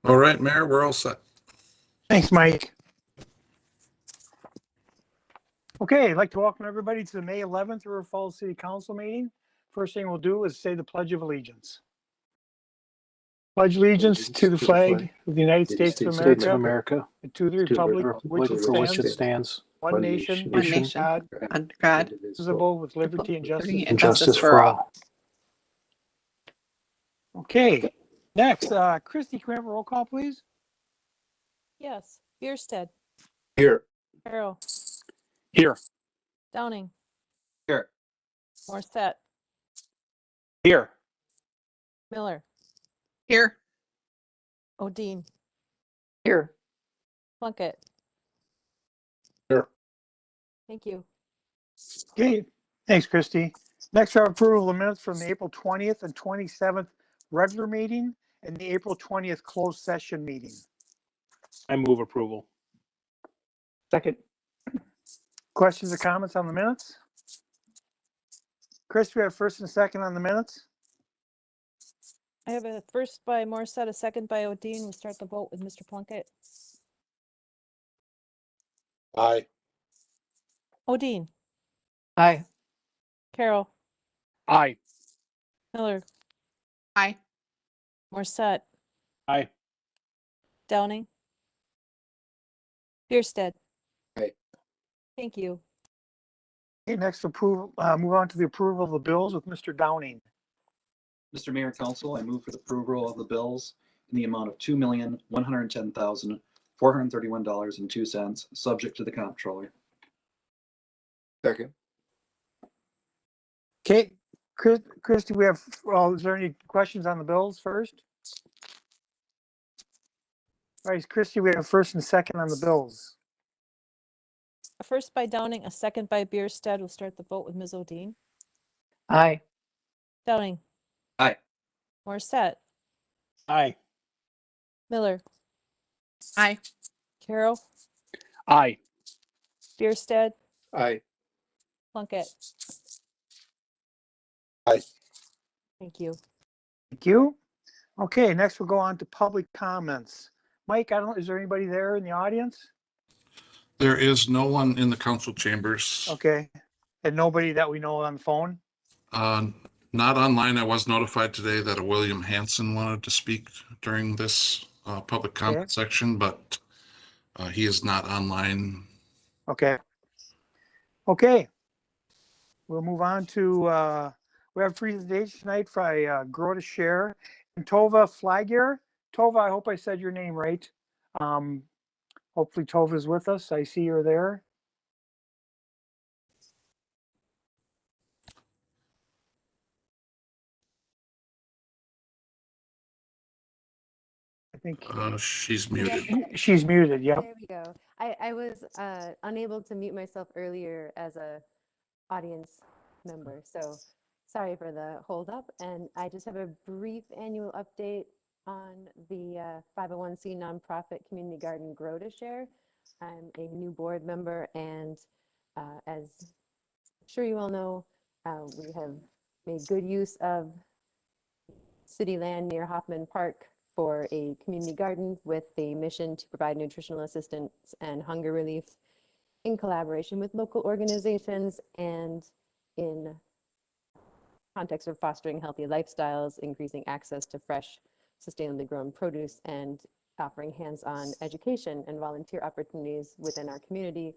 All right, Mayor, we're all set. Thanks, Mike. Okay, I'd like to welcome everybody to the May 11th River Falls City Council meeting. First thing we'll do is say the Pledge of Allegiance. Pledge allegiance to the flag of the United States of America and to the republic which it stands, one nation, under God, indivisible, with liberty and justice. and justice for all. Okay, next, Christy, can we have a roll call, please? Yes. Bierstead. Here. Carroll. Here. Downing. Here. Morissette. Here. Miller. Here. O'Dean. Here. Plunkett. Here. Thank you. Okay, thanks, Christy. Next, our approval of the minutes from the April 20th and 27th regular meeting and the April 20th closed session meeting. I move approval. Second. Questions or comments on the minutes? Chris, we have first and second on the minutes. I have a first by Morissette, a second by O'Dean. We'll start the vote with Mr. Plunkett. Aye. O'Dean. Aye. Carroll. Aye. Miller. Aye. Morissette. Aye. Downing. Bierstead. Aye. Thank you. Okay, next approval, move on to the approval of the bills with Mr. Downing. Mr. Mayor, Council, I move for the approval of the bills in the amount of $2,110,431.02, subject to the comptroller. Second. Okay, Christy, we have, is there any questions on the bills first? All right, Christy, we have first and second on the bills. A first by Downing, a second by Bierstead. We'll start the vote with Ms. O'Dean. Aye. Downing. Aye. Morissette. Aye. Miller. Aye. Carroll. Aye. Bierstead. Aye. Plunkett. Aye. Thank you. Thank you. Okay, next we'll go on to public comments. Mike, is there anybody there in the audience? There is no one in the council chambers. Okay, and nobody that we know on the phone? Not online. I was notified today that a William Hanson wanted to speak during this public comment section, but he is not online. Okay. Okay. We'll move on to, we have a presentation tonight by Grow to Share and Tova Flagger. Tova, I hope I said your name right. Hopefully Tova is with us. I see her there. I think She's muted. she's muted. Yep. There we go. I was unable to mute myself earlier as a audience member, so sorry for the hold up. And I just have a brief annual update on the 501c nonprofit community garden Grow to Share. I'm a new board member, and as I'm sure you all know, we have made good use of city land near Hoffman Park for a community garden with the mission to provide nutritional assistance and hunger relief in collaboration with local organizations and in context of fostering healthy lifestyles, increasing access to fresh, sustainably grown produce, and offering hands-on education and volunteer opportunities within our community.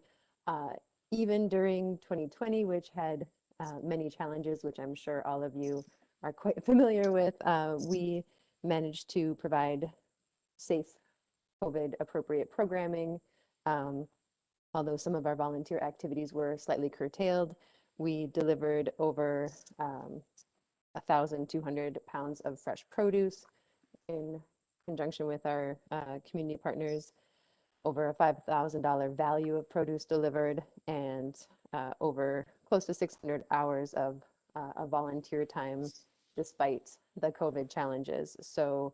Even during 2020, which had many challenges, which I'm sure all of you are quite familiar with, we managed to provide safe, COVID-appropriate programming. Although some of our volunteer activities were slightly curtailed, we delivered over 1,200 pounds of fresh produce in conjunction with our community partners, over a $5,000 value of produce delivered, and over close to 600 hours of volunteer time despite the COVID challenges. So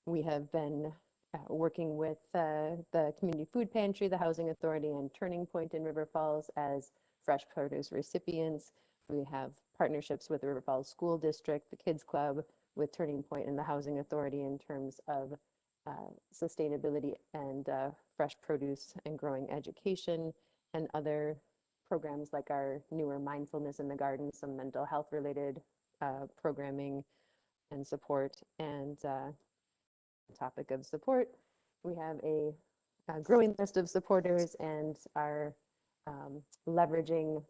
we have been working with the Community Food Pantry, the Housing Authority, and Turning Point in River Falls as fresh produce recipients. We have partnerships with the River Falls School District, the Kids Club, with Turning Point and the Housing Authority in terms of sustainability and fresh produce and growing education, and other programs like our newer mindfulness in the garden, some mental health related programming and support. And topic of support, we have a growing list of supporters and are leveraging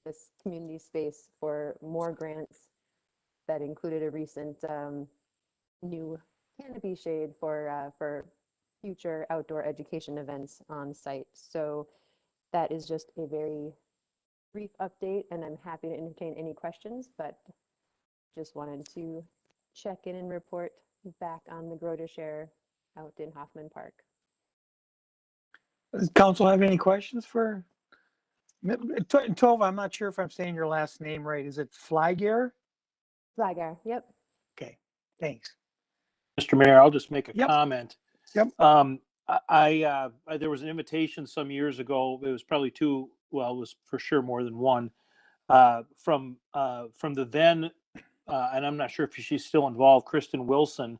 this community space for more grants that included a recent new canopy shade for future outdoor education events on site. So that is just a very brief update, and I'm happy to entertain any questions, but just wanted to check in and report back on the Grow to Share out in Hoffman Park. Does council have any questions for Tova? I'm not sure if I'm saying your last name right. Is it Flygear? Flagar, yep. Okay, thanks. Mr. Mayor, I'll just make a Yep. comment. Yep. There was an invitation some years ago. It was probably two. Well, it was for sure more than one. From the then, and I'm not sure if she's still involved, Kristen Wilson,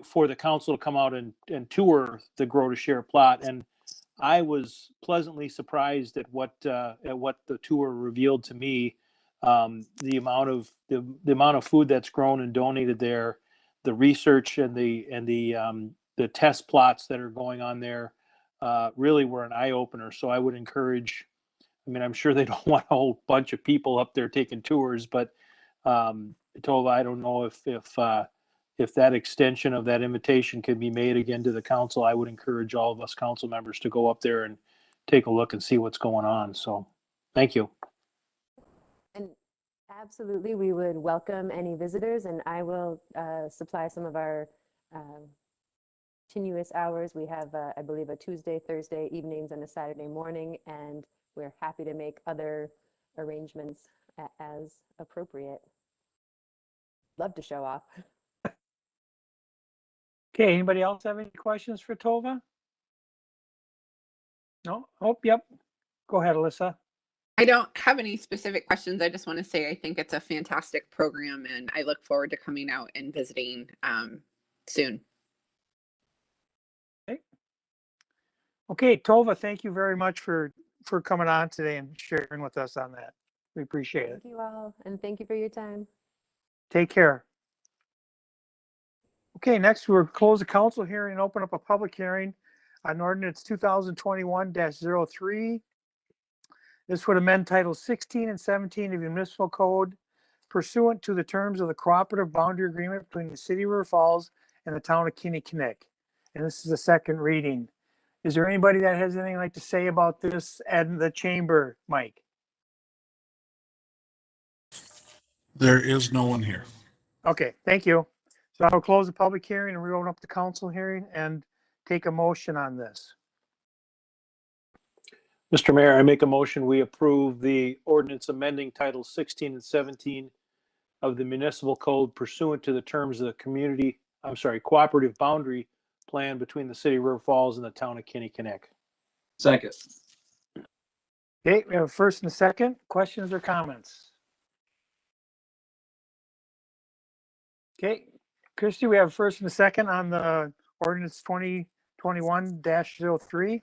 for the council to come out and tour the Grow to Share plot. And I was pleasantly surprised at what the tour revealed to me. The amount of food that's grown and donated there, the research and the test plots that are going on there really were an eye opener. So I would encourage. I mean, I'm sure they don't want a whole bunch of people up there taking tours, but Tova, I don't know if that extension of that invitation can be made again to the council. I would encourage all of us council members to go up there and take a look and see what's going on. So, thank you. And absolutely, we would welcome any visitors, and I will supply some of our continuous hours. We have, I believe, a Tuesday, Thursday evenings, and a Saturday morning, and we're happy to make other arrangements as appropriate. Love to show off. Okay, anybody else have any questions for Tova? No? Oh, yep. Go ahead, Alyssa. I don't have any specific questions. I just want to say I think it's a fantastic program, and I look forward to coming out and visiting soon. Okay, Tova, thank you very much for coming on today and sharing with us on that. We appreciate it. Thank you all, and thank you for your time. Take care. Okay, next we'll close the council hearing and open up a public hearing on ordinance 2021-03. This would amend titles 16 and 17 of the municipal code pursuant to the terms of the cooperative boundary agreement between the city of River Falls and the town of Kinnickinnick. And this is the second reading. Is there anybody that has anything like to say about this in the chamber, Mike? There is no one here. Okay, thank you. So I'll close the public hearing and reopen up the council hearing and take a motion on this. Mr. Mayor, I make a motion we approve the ordinance amending titles 16 and 17 of the municipal code pursuant to the terms of the cooperative boundary plan between the city of River Falls and the town of Kinnickinnick. Second. Okay, we have a first and a second. Questions or comments? Okay, Christie, we have a first and a second on the ordinance 2021-03.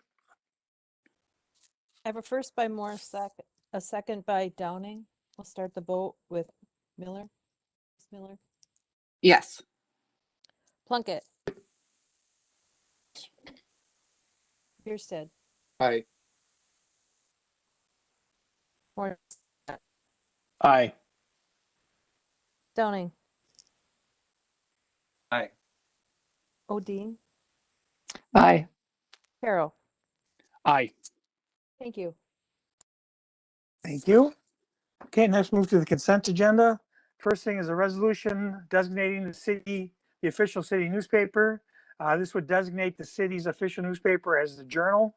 I have a first by Morris, a second by Downing. We'll start the vote with Miller. Ms. Miller. Yes. Plunkett. Bierstead. Aye. Morris. Aye. Downing. Aye. Odine. Aye. Carroll. Aye. Thank you. Thank you. Okay, next move to the consent agenda. First thing is a resolution designating the official city newspaper. This would designate the city's official newspaper as the Journal.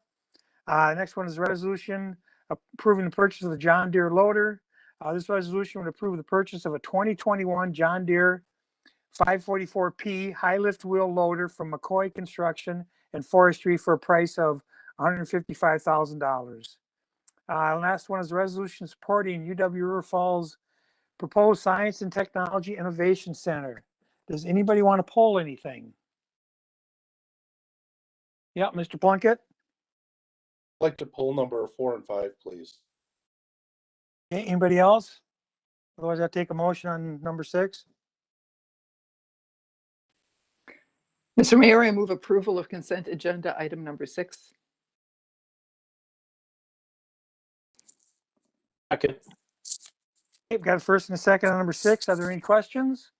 Next one is a resolution approving the purchase of the John Deere loader. This resolution would approve the purchase of a 2021 John Deere 544P high lift wheel loader from McCoy Construction and Forestry for a price of $155,000. Last one is a resolution supporting UW River Falls proposed Science and Technology Innovation Center. Does anybody want to poll anything? Yeah, Mr. Plunkett. I'd like to pull number 4 and 5, please. Anybody else? Otherwise, I'll take a motion on number 6. Mr. Mayor, I move approval of consent agenda item number 6. Second. Okay, we've got a first and a second on number 6. Are there any questions?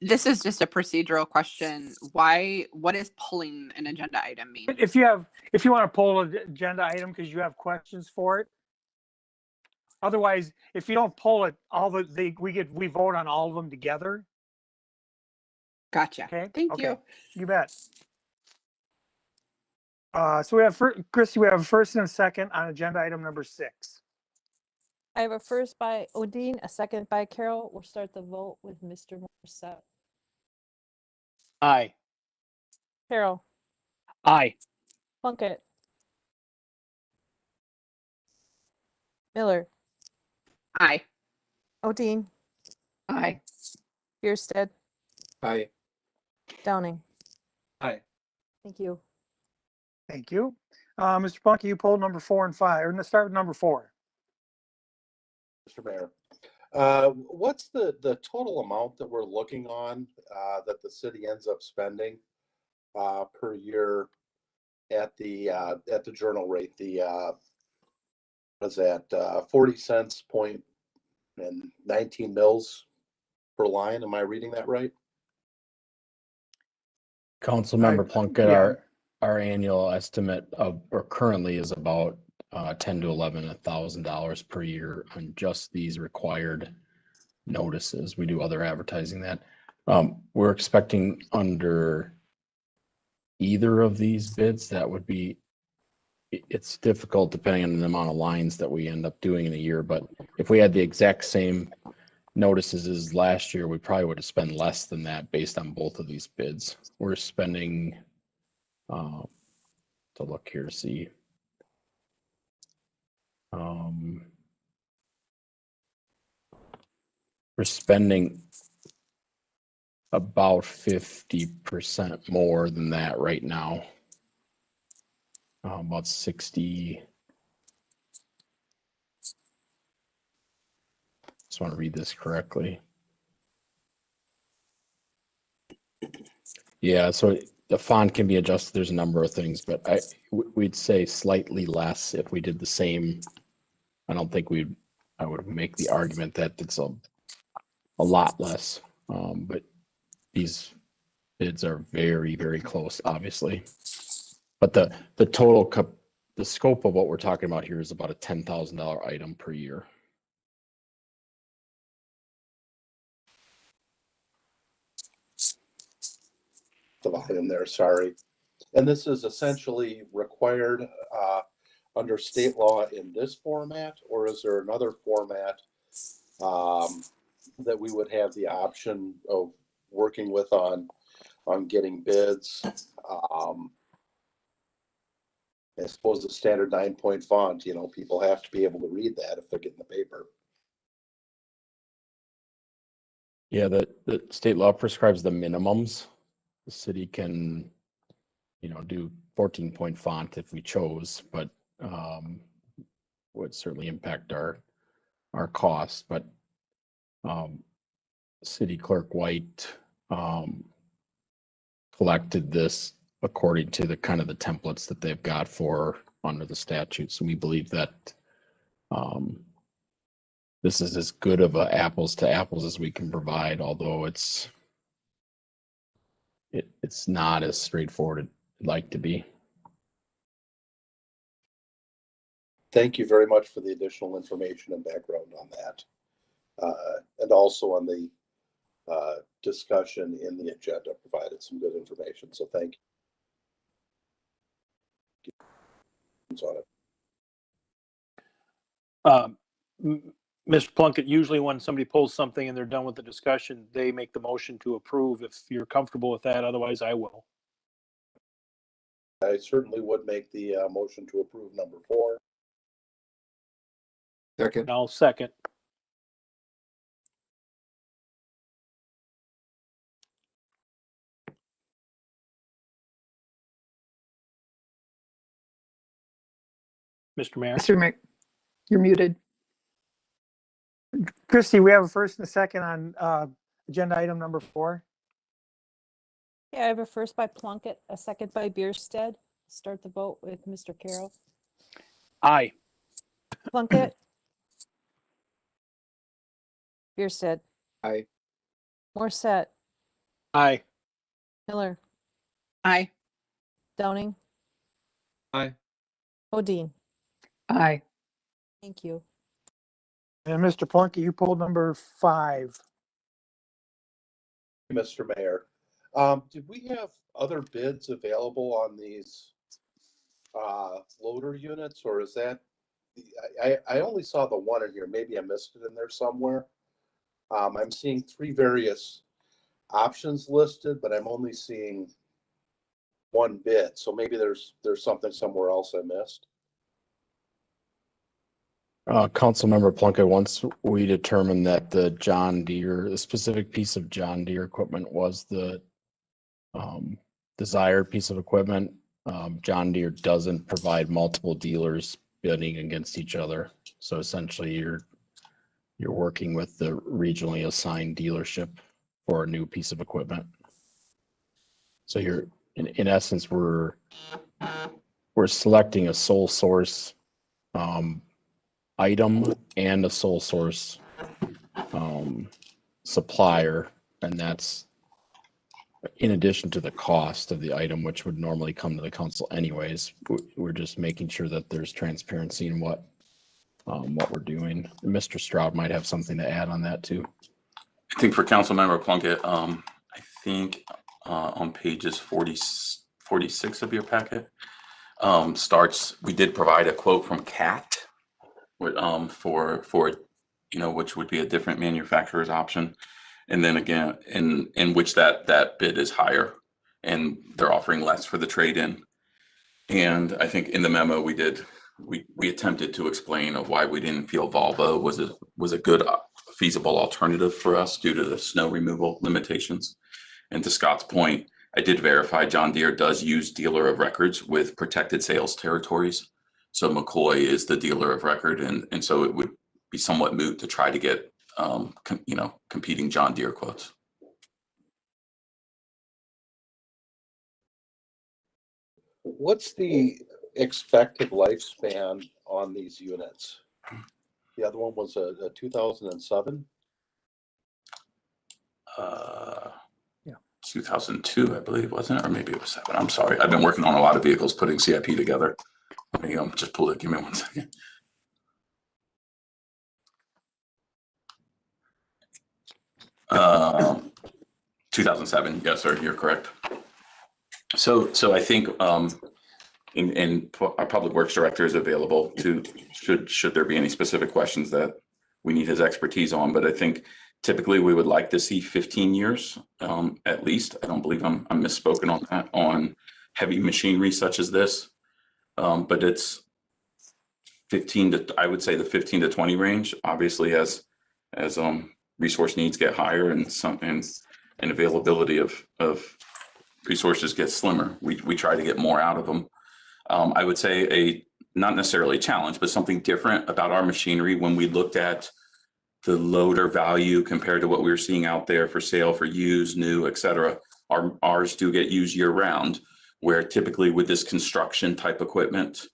This is just a procedural question. What is pulling an agenda item mean? If you want to pull an agenda item because you have questions for it. Otherwise, if you don't pull it, we vote on all of them together. Gotcha. Okay. Thank Okay. you. You bet. So we have Christy, we have a first and a second on agenda item number 6. I have a first by Odine, a second by Carol. We'll start the vote with Mr. Morissette. Aye. Carol, Aye. Plunkett, Miller, Aye. Odine, Aye. Bierstead, Aye. Downing. Aye. Thank you. Thank you. Mr. Plunkett, you pulled number 4 and 5. Or let's start with number 4. Mr. Mayor. What's the total amount that we're looking on that the city ends up spending per year at the journal rate? The was that 40 cents point and 19 mils per line? Am I reading that right? Councilmember Plunkett, yeah. our annual estimate or currently is about $10,000 to $11,000 per year on just these required notices. We do other advertising that. We're expecting under either of these bids, that would be, it's difficult depending on the amount of lines that we end up doing in a year, but if we had the exact same notices as last year, we probably would have spent less than that based on both of these bids. We're spending, to look here to see. We're spending about 50% more than that right now. About 60. Just want to read this correctly. Yeah, so the font can be adjusted. There's a number of things, but we'd say slightly less if we did the same. I don't think I would make the argument that it's a lot less, but these bids are very, very close, obviously. But the total the scope of what we're talking about here is about a $10,000 item per year. The volume there, sorry. And this is essentially required under state law in this format, or is there another format that we would have the option of working with on getting bids? I suppose the standard 9-point font, people have to be able to read that if they're getting the paper. Yeah, the state law prescribes the minimums. The city can, do 14-point font if we chose, but would certainly impact our costs. But City Clerk White collected this according to the kind of the templates that they've got for under the statute. So we believe that this is as good of a apples to apples as we can provide, although it's not as straightforward as it'd like to be. Thank you very much for the additional information and background on that. And also on the discussion in the agenda, provided some good information. So thank you. On it. Mr. Plunkett, usually when somebody pulls something and they're done with the discussion, they make the motion to approve. If you're comfortable with that, otherwise I will. I certainly would make the motion to approve number 4. Second. And I'll second. Mr. Mayor. Mr. Mayor, you're muted. Christie, we have a first and a second on agenda item number 4. Yeah, I have a first by Plunkett, a second by Bierstead. Start the vote with Mr. Carroll. Aye. Plunkett. Bierstead. Aye. Morset. Aye. Miller. Aye. Downing. Aye. Odine. Aye. Thank you. And Mr. Plunkett, you pulled number 5. Mr. Mayor. Did we have other bids available on these loader units, or is that, I only saw the one in here, maybe I missed it in there somewhere. I'm seeing 3 various options listed, but I'm only seeing one bid, so maybe there's something somewhere else I missed. Councilmember Plunkett, once we determined that the specific piece of John Deere equipment was the desired piece of equipment, John Deere doesn't provide multiple dealers bidding against each other. So essentially you're working with the regionally assigned dealership for a new piece of equipment. So you're, in essence, we're selecting a sole source item and a sole source supplier, and that's in addition to the cost of the item, which would normally come to the council anyways. We're just making sure that there's transparency in what we're doing. Mr. Stroud might have something to add on that too. I think for Councilmember Plunkett, I think on pages 46 of your packet we did provide a quote from CAT for which would be a different manufacturer's option. And then again, in which that bid is higher and they're offering less for the trade-in. And I think in the memo we attempted to explain of why we didn't feel Volvo was a good feasible alternative for us due to the snow removal limitations. And to Scott's point, I did verify John Deere does use dealer of records with protected sales territories. So McCoy is the dealer of record, and so it would be somewhat moot to try to get competing John Deere quotes. What's the expected lifespan on these units? The other one was a 2007. 2002, I believe, wasn't it? Or maybe it was 7. I'm sorry. I've been working on a lot of vehicles, putting CIP together. Let me just pull it. Give me 1 second. Um, 2007. Yes, sir. You're correct. So I think in our public works director is available to should there be any specific questions that we need his expertise on. But I think typically we would like to see 15 years at least. I don't believe I'm misspoken on that on heavy machinery such as this, but it's 15 to, I would say the 15 to 20 range. Obviously, as resource needs get higher and availability of resources get slimmer, we try to get more out of them. I would say not necessarily a challenge, but something different about our machinery when we looked at the loader value compared to what we were seeing out there for sale, for used, new, et cetera. Ours do get used year round, where typically with this construction type equipment,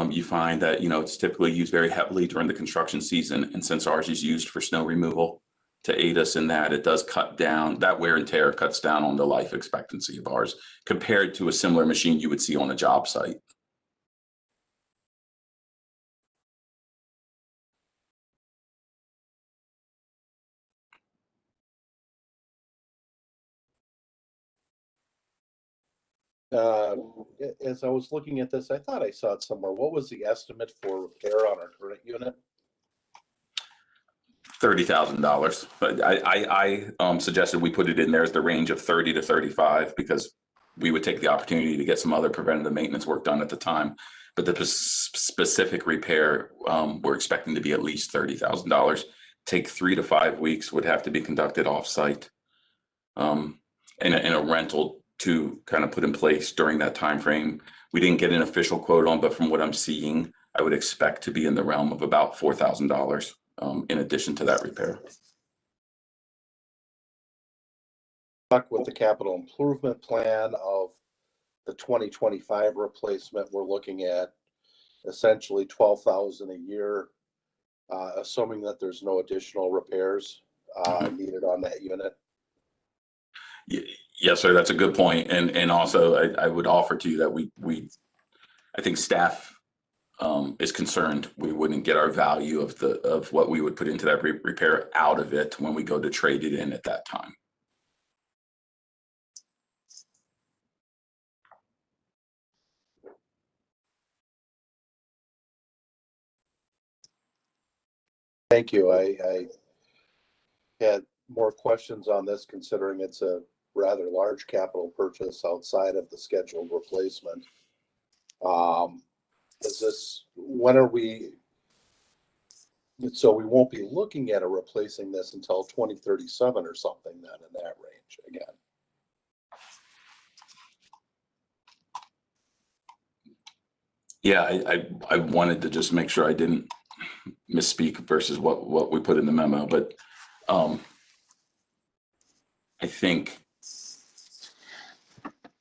you find that, it's typically used very heavily during the construction season. And since ours is used for snow removal to aid us in that, it does cut down, that wear and tear cuts down on the life expectancy of ours compared to a similar machine you would see on a job site. As I was looking at this, I thought I saw it somewhere. What was the estimate for repair on our current unit? $30,000, but I suggested we put it in there as the range of 30 to 35 because we would take the opportunity to get some other preventative maintenance work done at the time. But the specific repair, we're expecting to be at least $30,000. Take 3 to 5 weeks, would have to be conducted off-site, and a rental to kind of put in place during that time frame. We didn't get an official quote on, but from what I'm seeing, I would expect to be in the realm of about $4,000 in addition to that repair. Stuck with the capital improvement plan of the 2025 replacement, we're looking at essentially 12,000 a year, assuming that there's no additional repairs needed on that unit. Yes, sir. That's a good point. And also I would offer to you that I think staff is concerned we wouldn't get our value of what we would put into that repair out of it when we go to trade it in at that time. Thank you. I had more questions on this considering it's a rather large capital purchase outside of the scheduled replacement. When are we, so we won't be looking at replacing this until 2037 or something then in that range again? Yeah, I wanted to just make sure I didn't misspeak versus what we put in the memo, but I think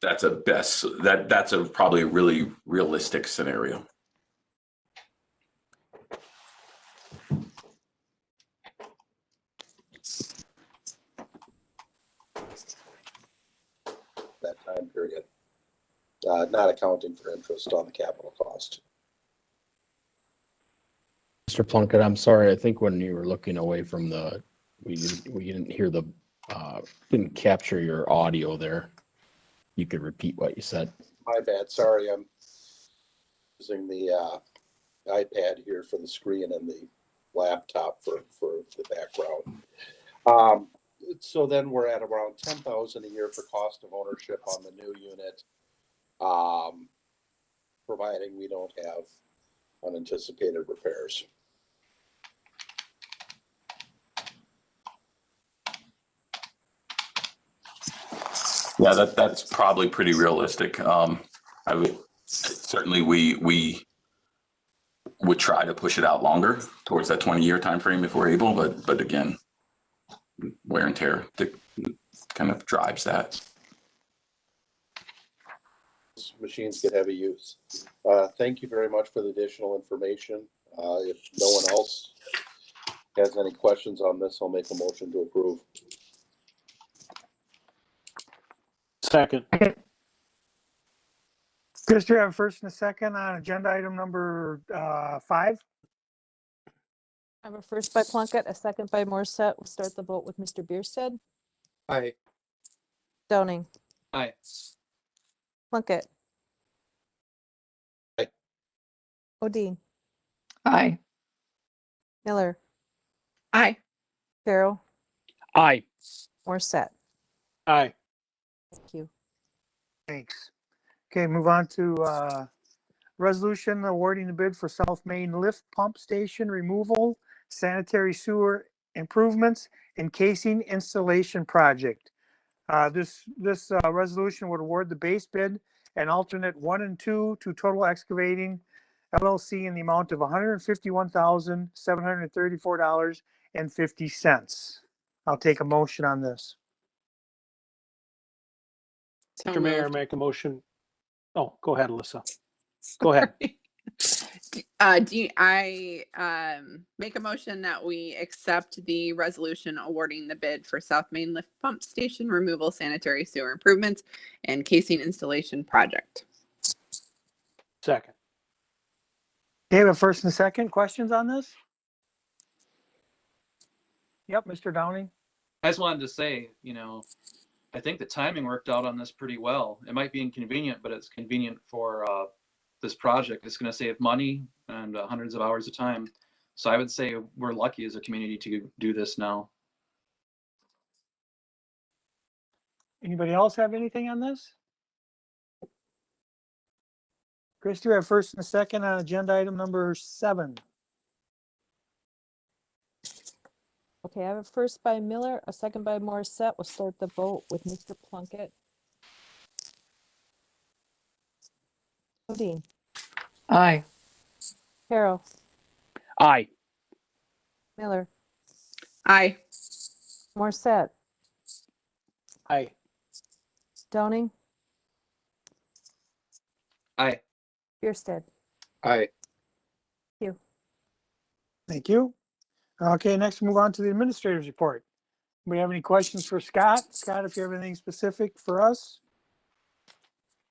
that's probably a really realistic scenario. That time period, not accounting for interest on the capital cost. Mr. Plunkett, I'm sorry. I think when you were looking away from we didn't hear didn't capture your audio there. You could repeat what you said. My bad. Sorry. I'm using the iPad here for the screen and the laptop for the background. So then we're at around 10,000 a year for cost of ownership on the new unit, providing we don't have unanticipated repairs. Yeah, that's probably pretty realistic. I would certainly we would try to push it out longer towards that 20-year time frame if we're able, but again, wear and tear kind of drives that. Machines get heavy use. Thank you very much for the additional information. If no one else has any questions on this, I'll make a motion to approve. Second. Chris, do you have a first and a second on agenda item number 5? I have a first by Plunkett, a second by Morissette. We'll start the vote with Mr. Bierstead. Aye. Downing. Aye. Plunkett. Aye. Odine. Aye. Miller. Aye. Carroll. Aye. Morissette. Aye. Thank you. Thanks. Okay, move on to resolution awarding the bid for South Main Lift Pump Station removal, sanitary sewer improvements, and casing installation project. This resolution would award the base bid and alternate 1 and 2 to Total Excavating LLC in the amount of $151,734.50. I'll take a motion on this. So Mr. Mayor, moved. make a motion. Oh, go ahead, Alyssa. Go ahead. I make a motion that we accept the resolution awarding the bid for South Main Lift Pump Station removal, sanitary sewer improvements, and casing installation project. Second. Okay, we have a first and a second. Questions on this? Yep, Mr. Downing. I just wanted to say, I think the timing worked out on this pretty well. It might be inconvenient, but it's convenient for this project. It's going to save money and hundreds of hours of time. So I would say we're lucky as a community to do this now. Anybody else have anything on this? Chris, do you have first and a second on agenda item number 7? Okay, I have a first by Miller, a second by Morissette. We'll start the vote with Mr. Plunkett. Odine. Aye. Carol, Aye. Miller, Aye. Morset, Aye. Downing, Aye. Bierstead. Aye. Thank you. Okay, next move on to the administrator's report. Do we have any questions for Scott? Scott, if you have anything specific for us?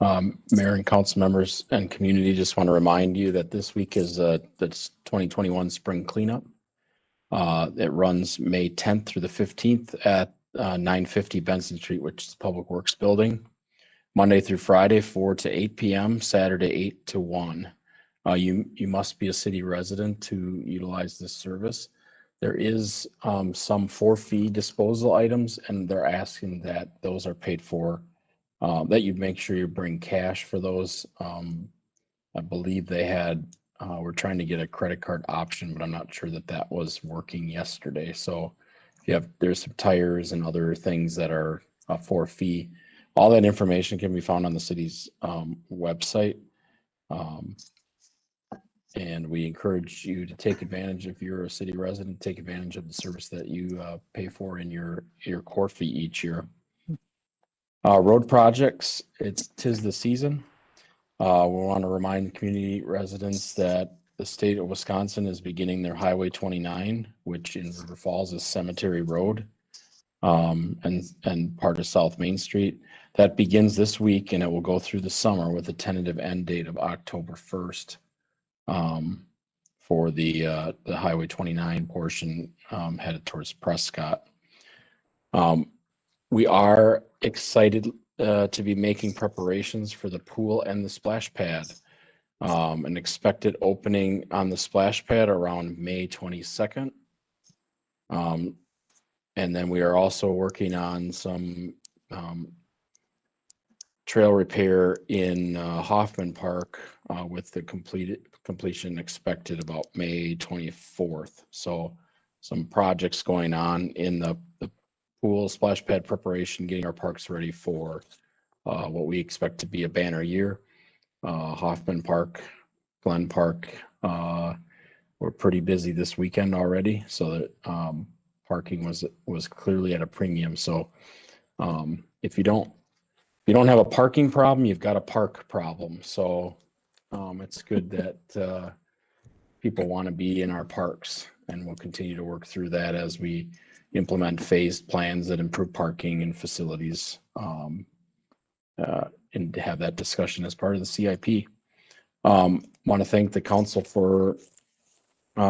Mayor and council members and community, just want to remind you that this week is the 2021 spring cleanup. It runs May 10th through the 15th at 950 Benson Street, which is the Public Works Building. Monday through Friday, 4 to 8 p.m., Saturday, 8 to 1. You must be a city resident to utilize this service. There is some for-fee disposal items, and they're asking that those are paid for, that you make sure you bring cash for those. I believe they had, we're trying to get a credit card option, but I'm not sure that that was working yesterday. So if you have, there's some tires and other things that are for fee. All that information can be found on the city's website. And we encourage you to take advantage, if you're a city resident, take advantage of the service that you pay for in your core fee each year. Road projects, tis the season. We want to remind community residents that the state of Wisconsin is beginning their Highway 29, which in River Falls is Cemetery Road, and part of South Main Street. That begins this week and it will go through the summer with a tentative end date of October 1st. For the Highway 29 portion headed towards Prescott. We are excited to be making preparations for the pool and the splash pad. An expected opening on the splash pad around May 22nd. And then we are also working on some trail repair in Hoffman Park with the completion expected about May 24th. So some projects going on in the pool splash pad preparation, getting our parks ready for what we expect to be a banner year. Hoffman Park, Glen Park, we're pretty busy this weekend already, so that parking was clearly at a premium. So if you don't have a parking problem, you've got a park problem. So it's good that people want to be in our parks, and we'll continue to work through that as we implement phased plans that improve parking and facilities, and have that discussion as part of the CIP. Want to thank the council for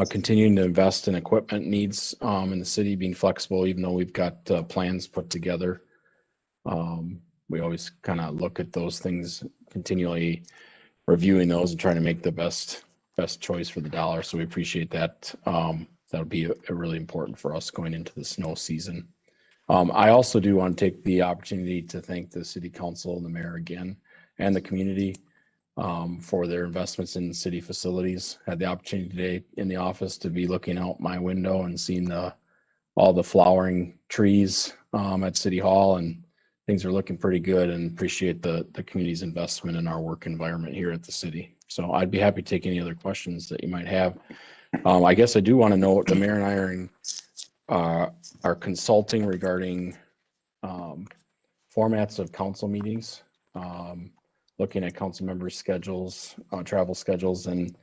continuing to invest in equipment needs in the city, being flexible, even though we've got plans put together. We always kind of look at those things, continually reviewing those and trying to make the best choice for the dollar. So we appreciate that. That'll be a really important for us going into the snow season. I also do want to take the opportunity to thank the city council and the mayor again, and the community for their investments in city facilities. Had the opportunity today in the office to be looking out my window and seeing all the flowering trees at City Hall, and things are looking pretty good, and appreciate the community's investment in our work environment here at the city. So I'd be happy to take any other questions that you might have. I guess I do want to know what the mayor and I are consulting regarding formats of council meetings, looking at council members' schedules, travel schedules, and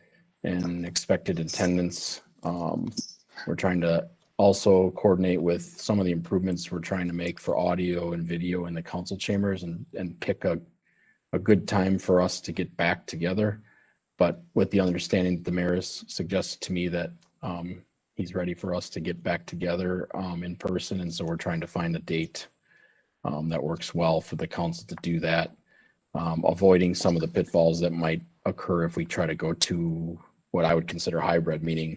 expected attendance. We're trying to also coordinate with some of the improvements we're trying to make for audio and video in the council chambers, and pick a good time for us to get back together. But with the understanding that the mayor has suggested to me that he's ready for us to get back together in person. And so we're trying to find a date that works well for the council to do that, avoiding some of the pitfalls that might occur if we try to go to what I would consider hybrid, meaning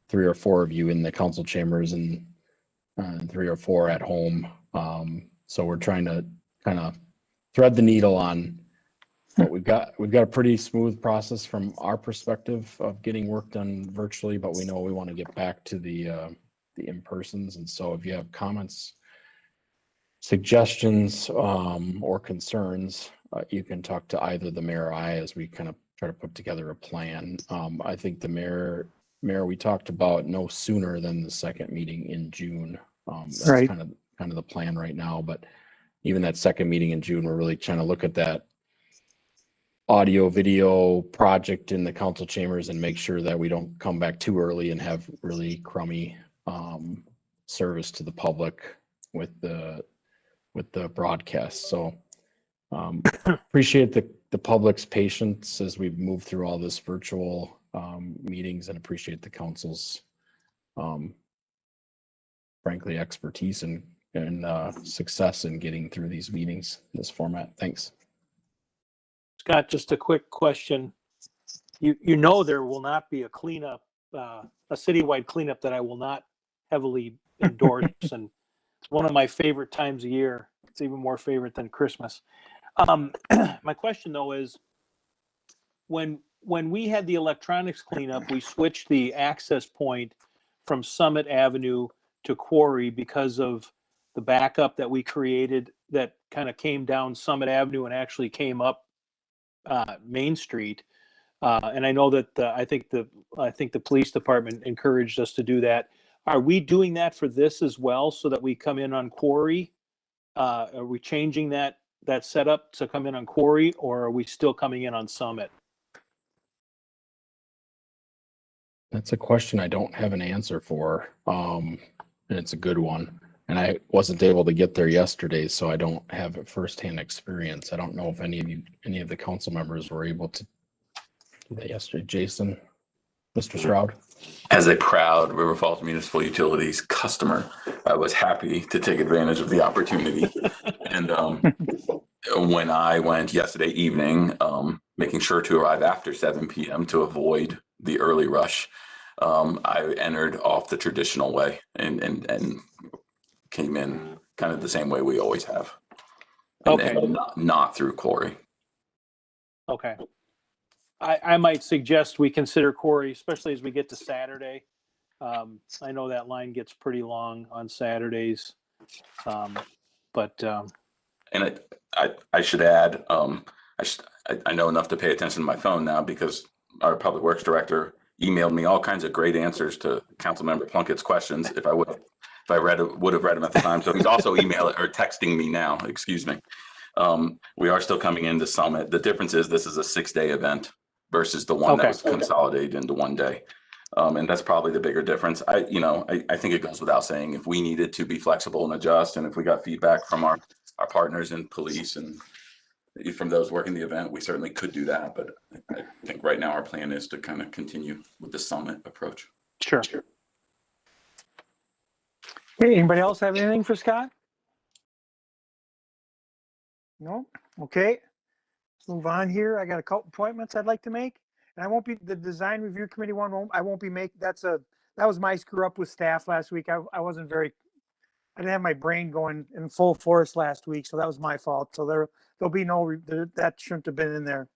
3 or 4 of you in the council chambers and 3 or 4 at home. So we're trying to kind of thread the needle on what we've got. We've got a pretty smooth process from our perspective of getting work done virtually, but we know we want to get back to the in-persons. And so if you have comments, suggestions, or concerns, you can talk to either the mayor or I as we kind of try to put together a plan. I think the mayor, we talked about no sooner than the second meeting in June. That's Right. kind of the plan right now, but even that second meeting in June, we're really trying to look at that audio video project in the council chambers and make sure that we don't come back too early and have really crummy service to the public with the broadcast. So appreciate the public's patience as we move through all this virtual meetings, and appreciate the council's frankly expertise and success in getting through these meetings in this format. Thanks. Scott, just a quick question. You know there will not be a cleanup, a citywide cleanup that I will not heavily endorse, and it's one of my favorite times of year. It's even more favorite than Christmas. My question though is, when we had the electronics cleanup, we switched the access point from Summit Avenue to Quarry because of the backup that we created that kind of came down Summit Avenue and actually came up Main Street. And I know that I think the police department encouraged us to do that. Are we doing that for this as well, so that we come in on Quarry? Are we changing that setup to come in on Quarry, or are we still coming in on Summit? That's a question I don't have an answer for. And it's a good one. And I wasn't able to get there yesterday, so I don't have a firsthand experience. I don't know if any of the council members were able to do that yesterday. Jason, Mr. Stroud? As a proud River Falls Municipal Utilities customer, I was happy to take advantage of the opportunity. And when I went yesterday evening, making sure to arrive after 7 p.m. to avoid the early rush, I entered off the traditional way and came in kind of the same way we always have. Okay. And not through Quarry. Okay. I might suggest we consider Quarry, especially as we get to Saturday. I know that line gets pretty long on Saturdays. But And I should add, I know enough to pay attention to my phone now, because our public works director emailed me all kinds of great answers to Councilmember Plunkett's questions. If I would have read them at the time. So he's also emailing or texting me now. Excuse me. We are still coming into Summit. The difference is this is a 6-day event versus the one that was consolidated into one day. And that's probably the bigger difference. I think it goes without saying, if we needed to be flexible and adjust, and if we got feedback from our partners in police and from those working the event, we certainly could do that. But I think right now our plan is to kind of continue with the Summit approach. Sure. Hey, anybody else have anything for Scott? No? Okay. Let's move on here. I got a couple appointments I'd like to make. And I won't be, the design review committee one, I won't be making, that was my screw up with staff last week. I wasn't I didn't have my brain going in full force last week, so that was my fault. So there'll be that shouldn't have been in there.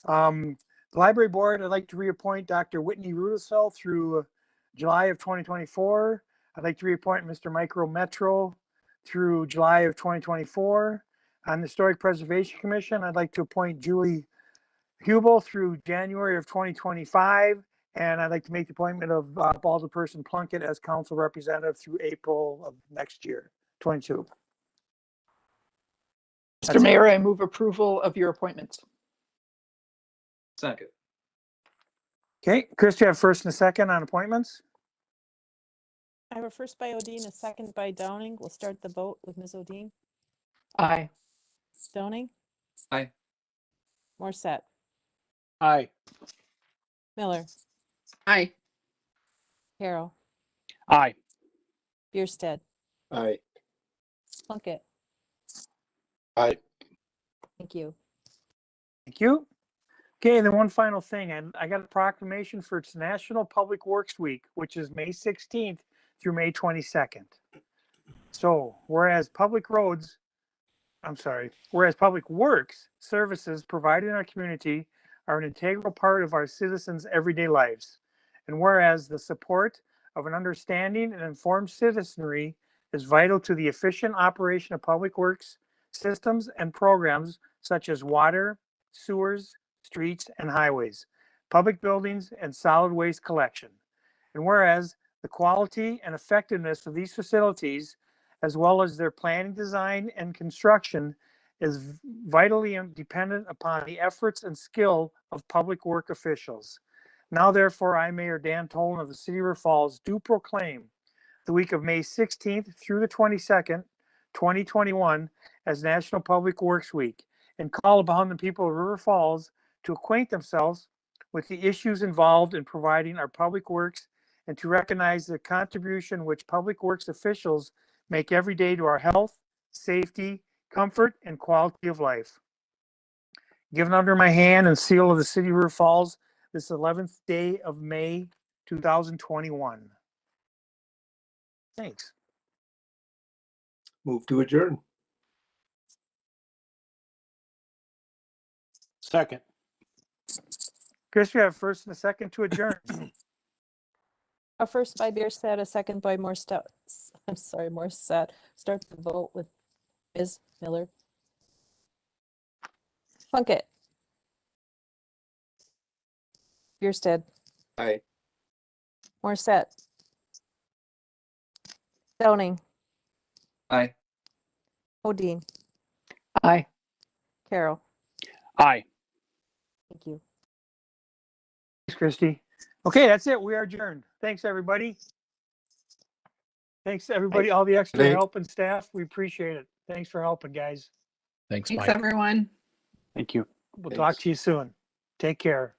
The library board, I'd like to reappoint Dr. Whitney Rudisell through July of 2024. I'd like to reappoint Mr. Micro Metro through July of 2024. On the Historic Preservation Commission, I'd like to appoint Julie Hubel through January of 2025. And I'd like to make the appointment of Alderperson Plunkett as council representative through April of next year, 22. Mr. Mayor, I move approval of your appointments. Second. Okay, Chris, you have first and a second on appointments? I have a first by Odine, a second by Downing. We'll start the vote with Ms. Odine. Aye. Downing? Aye. Morset? Aye. Miller? Aye. Carroll? Aye. Bierstead? Aye. Plunkett? Aye. Thank you. Thank you. Okay, and then one final thing, and I got a proclamation for its National Public Works Week, which is May 16th through May 22nd. So, whereas public works services provided in our community are an integral part of our citizens' everyday lives, and whereas the support of an understanding and informed citizenry is vital to the efficient operation of public works systems and programs such as water, sewers, streets, and highways, public buildings, and solid waste collection. And whereas the quality and effectiveness of these facilities, as well as their planning, design, and construction, is vitally dependent upon the efforts and skill of public work officials. Now, therefore, I, Mayor Dan Tolan of the City of River Falls, do proclaim the week of May 16th through the 22nd, 2021, as National Public Works Week, and call upon the people of River Falls to acquaint themselves with the issues involved in providing our public works and to recognize the contribution which public works officials make every day to our health, safety, comfort, and quality of life. Given under my hand and seal of the City of River Falls this 11th day of May 2021. Thanks. Move to adjourn. Second. Chris, you have first and a second to adjourn. A first by Bierstadt, a second by Morstead. I'm sorry, Morstead. Start the vote with Ms. Miller. Plunkett. Bierstadt. Aye. Morstead. Downing. Aye. Odine. Aye. Carol. Aye. Thank you. Thanks, Christy. Okay, that's it. We are adjourned. Thanks, everybody. Thanks, everybody, all the extra Thanks. help and staff. We appreciate it. Thanks for helping, guys. Thanks, Thanks, Mike. everyone. Thank you. We'll talk to you soon. Take care.